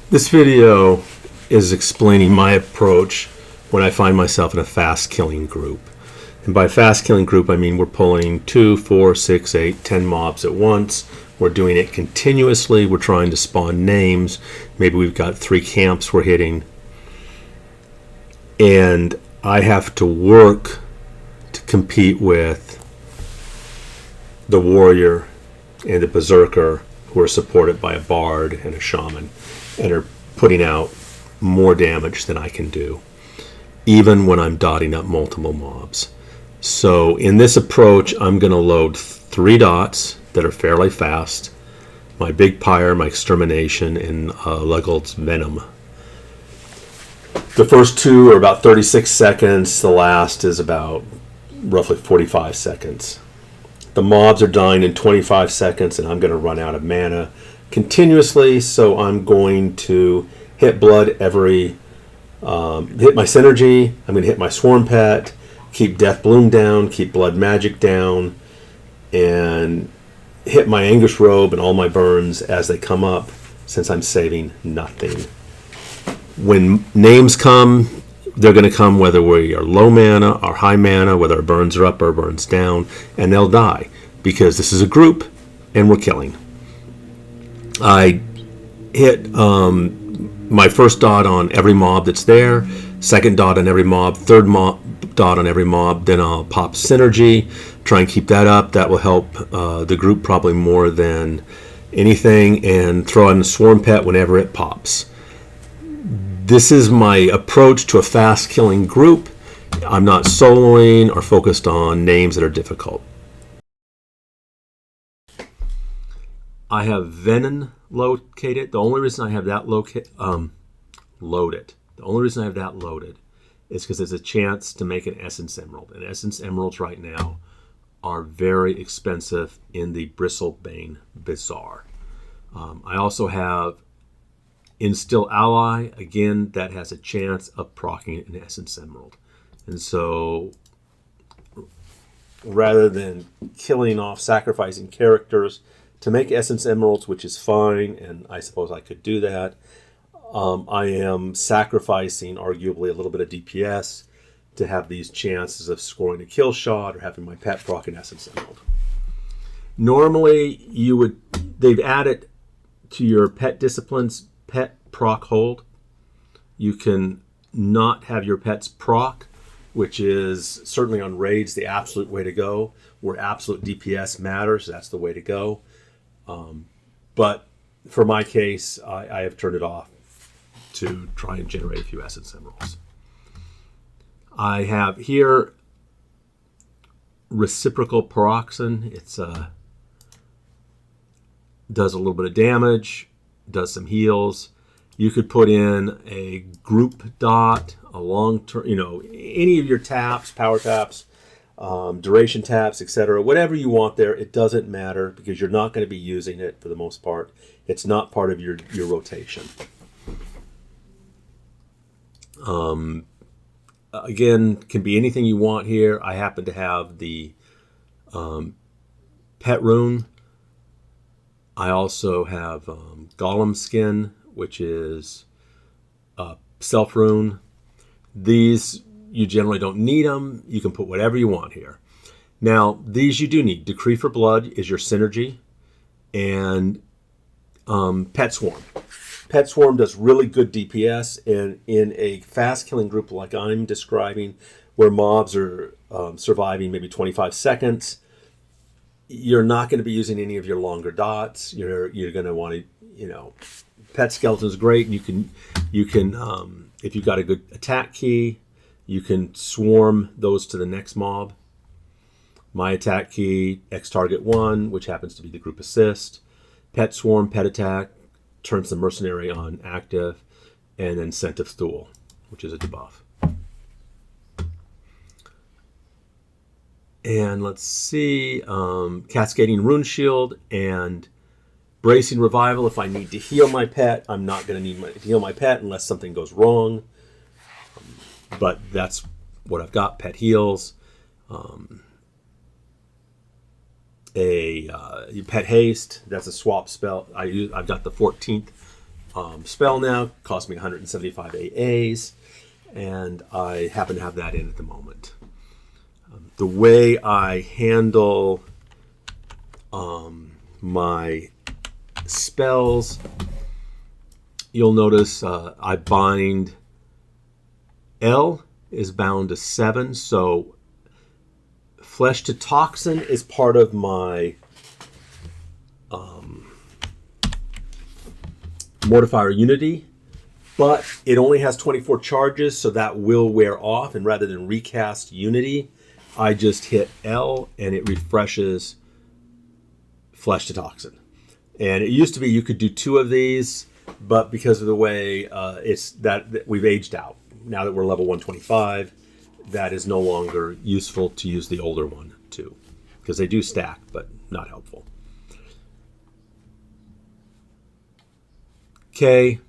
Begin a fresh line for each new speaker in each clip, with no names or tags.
This video is explaining my approach when I find myself in a fast killing group. And by fast killing group, I mean we're pulling 2, 4, 6, 8, 10 mobs at once. We're doing it continuously. We're trying to spawn names. Maybe we've got 3 camps we're hitting. And I have to work to compete with the warrior and the berserker, who are supported by a bard and a shaman, and are putting out more damage than I can do, even when I'm dotting up multiple mobs. So in this approach, I'm going to load 3 dots that are fairly fast, my Big Pyre, my Extermination, and Legold's Venom. The first 2 are about 36 seconds, the last is about roughly 45 seconds. The mobs are dying in 25 seconds, and I'm going to run out of mana continuously, so I'm going to hit blood hit my synergy, I'm going to hit my swarm pet, keep death bloom down, keep blood magic down, and hit my anguish robe and all my burns as they come up, since I'm saving nothing. When names come, they're going to come whether we are low mana or high mana, whether our burns are up or burns down, and they'll die because this is a group and we're killing. I hit my first dot on every mob that's there, second dot on every mob, third dot on every mob, then I'll pop synergy, try and keep that up. That will help the group probably more than anything, and throw in the swarm pet whenever it pops. This is my approach to a fast killing group. I'm not soloing or focused on names that are difficult. I have Venom located. The only reason I have that loaded, the only reason I have that loaded is because there's a chance to make an Essence Emerald. And Essence Emeralds right now are very expensive in the Bristlebane Bazaar. I also have Instill Ally, again, that has a chance of proccing an Essence Emerald. And so rather than killing off, sacrificing characters to make Essence Emeralds, which is fine, and I suppose I could do that, I am sacrificing arguably a little bit of DPS to have these chances of scoring a kill shot or having my pet proc an Essence Emerald. Normally, they've added to your pet disciplines pet proc hold. You can not have your pets proc, which is certainly on raids the absolute way to go, where absolute DPS matters. That's the way to go. But for my case, I have turned it off to try and generate a few Essence Emeralds. I have here Reciprocal Paroxysm. It's does a little bit of damage, does some heals. You could put in a group dot, a long term, any of your taps, power taps, duration taps, etc. Whatever you want there, it doesn't matter because you're not going to be using it for the most part. It's not part of your rotation. Again, can be anything you want here. I happen to have the pet rune. I also have Golem Skin, which is self rune. These, you generally don't need them. You can put whatever you want here. Now, these you do need. Decree for Blood is your synergy, and Pet Swarm. Pet Swarm does really good DPS, and in a fast killing group like I'm describing, where mobs are surviving maybe 25 seconds, you're not going to be using any of your longer dots. You're going to want to, Pet Skeleton is great. You can if you've got a good attack key, you can swarm those to the next mob. My attack key, X target 1, which happens to be the group assist. Pet Swarm, Pet Attack, turns the mercenary on active, and then Scent of Thule, which is a debuff. And let's see, Cascading Rune Shield and Bracing Revival. If I need to heal my pet, I'm not going to need to heal my pet unless something goes wrong. But that's what I've got, pet heals. A pet haste, that's a swap spell. I've got the 14th spell now. Cost me 175 AAs, and I happen to have that in at the moment. The way I handle my spells, you'll notice I bind. L is bound to 7, so Flesh to Toxin is part of my Mortifier Unity, but it only has 24 charges, so that will wear off, and rather than recast Unity, I just hit L and it refreshes Flesh to Toxin. And it used to be you could do 2 of these, but because of the way it's that we've aged out. Now that we're level 125, that is no longer useful to use the older one too, because they do stack, but not helpful. K,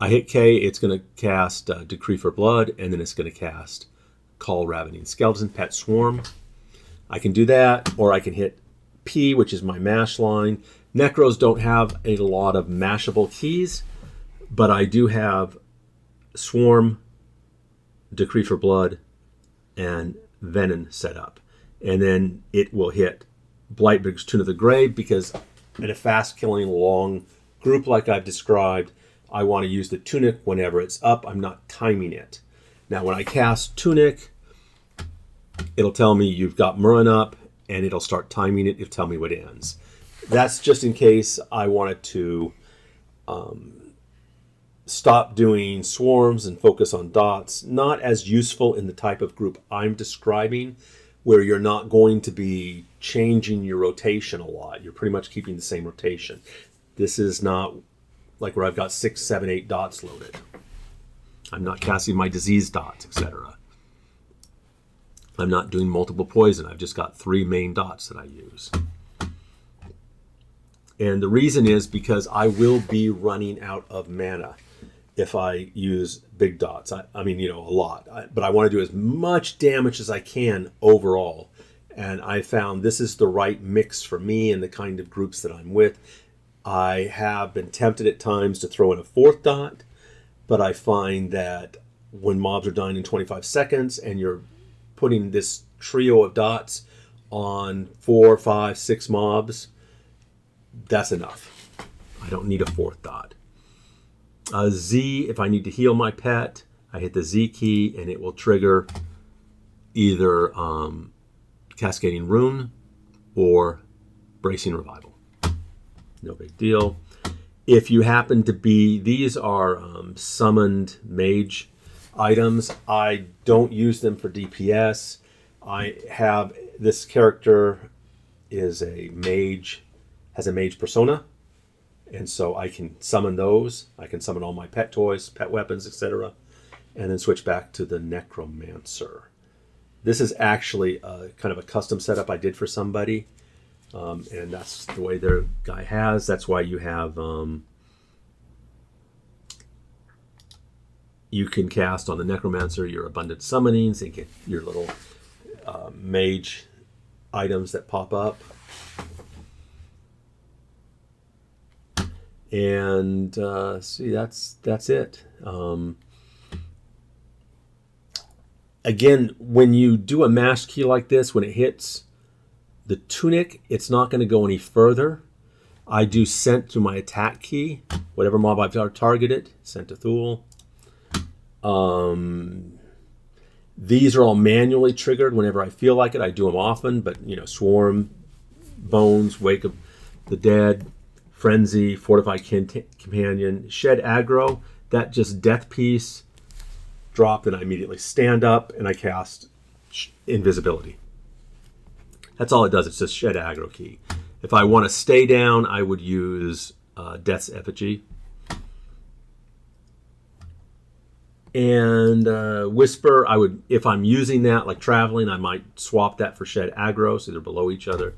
I hit K, it's going to cast Decree for Blood, and then it's going to cast Call Ravening Skeleton, Pet Swarm. I can do that, or I can hit P, which is my mash line. Necros don't have a lot of mashable keys, but I do have Swarm, Decree for Blood, and Venom set up. And then it will hit Blightbrig's Tune of the Grave, because in a fast-killing, long group like I've described, I want to use the Tunic whenever it's up. I'm not timing it. Now, when I cast Tunic, it'll tell me you've got Murrin up, and it'll start timing it. It'll tell me what ends. That's just in case I wanted to stop doing swarms and focus on dots. Not as useful in the type of group I'm describing, where you're not going to be changing your rotation a lot. You're pretty much keeping the same rotation. This is not like where I've got 6, 7, 8 dots loaded. I'm not casting my disease dots, etc. I'm not doing multiple poison. I've just got 3 main dots that I use. And the reason is because I will be running out of mana if I use big dots. I mean, a lot. But I want to do as much damage as I can overall. And I found this is the right mix for me and the kind of groups that I'm with. I have been tempted at times to throw in a 4th dot, but I find that when mobs are dying in 25 seconds and you're putting this trio of dots on 4, 5, 6 mobs, that's enough. I don't need a 4th dot. Z, if I need to heal my pet, I hit the Z key and it will trigger either Cascading Rune or Bracing Revival. No big deal. If you happen to be, these are summoned mage items. I don't use them for DPS. I have this character is a mage, has a mage persona, and so I can summon those. I can summon all my pet toys, pet weapons, etc., and then switch back to the Necromancer. This is actually kind of a custom setup I did for somebody, and that's the way their guy has. That's why you have you can cast on the Necromancer your abundant summonings and get your little mage items that pop up. And see, that's it. Again, when you do a mash key like this, when it hits the Tunic, it's not going to go any further. I do sent to my attack key, whatever mob I've targeted, sent to Thule. These are all manually triggered whenever I feel like it. I do them often, but Swarm, Bones, Wake of the Dead, Frenzy, Fortified Companion, Shed Aggro, that just death piece drop, and I immediately stand up and I cast Invisibility. That's all it does. It's just Shed Aggro key. If I want to stay down, I would use Death's Effigy. And Whisper, I would, if I'm using that, like traveling, I might swap that for Shed Aggro, so they're below each other.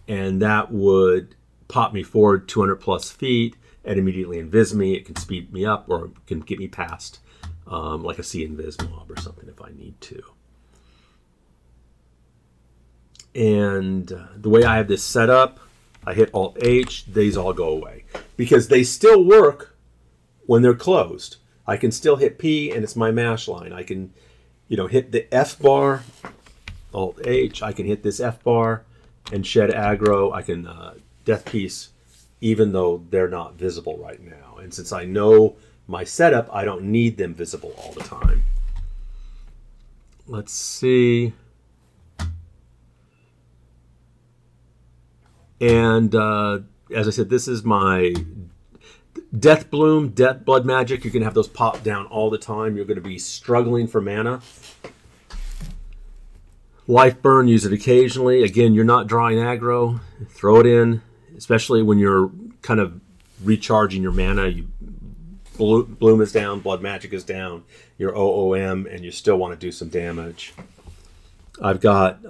And that would pop me forward 200 plus feet and immediately invis me. It can speed me up or it can get me past like a sea invis mob or something if I need to. And the way I have this set up, I hit Alt-H, these all go away. Because they still work when they're closed. I can still hit P and it's my mash line. I can, hit the F bar, Alt-H, I can hit this F bar and shed aggro. I can death piece, even though they're not visible right now. And since I know my setup, I don't need them visible all the time. Let's see. And as I said, this is my Death Bloom, Death Blood Magic. You're going to have those pop down all the time. You're going to be struggling for mana. Life Burn, use it occasionally. Again, you're not drawing aggro. Throw it in, especially when you're kind of recharging your mana. Bloom is down, Blood Magic is down, your OOM, and you still want to do some damage. I've got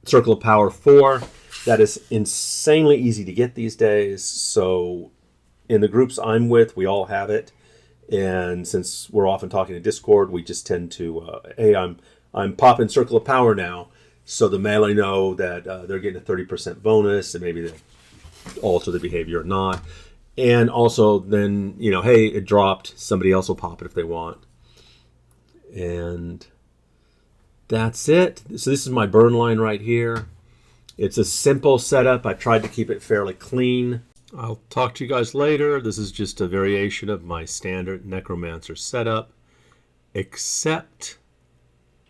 Circle of Power 4. That is insanely easy to get these days. So in the groups I'm with, we all have it. And since we're often talking in Discord, we just tend to, hey, I'm popping Circle of Power now. So the melee know that they're getting a 30% bonus, and maybe they alter the behavior or not. And also then, hey, it dropped. Somebody else will pop it if they want. And that's it. So this is my burn line right here. It's a simple setup. I tried to keep it fairly clean. I'll talk to you guys later. This is just a variation of my standard Necromancer setup, except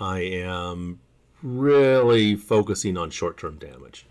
I am really focusing on short-term damage.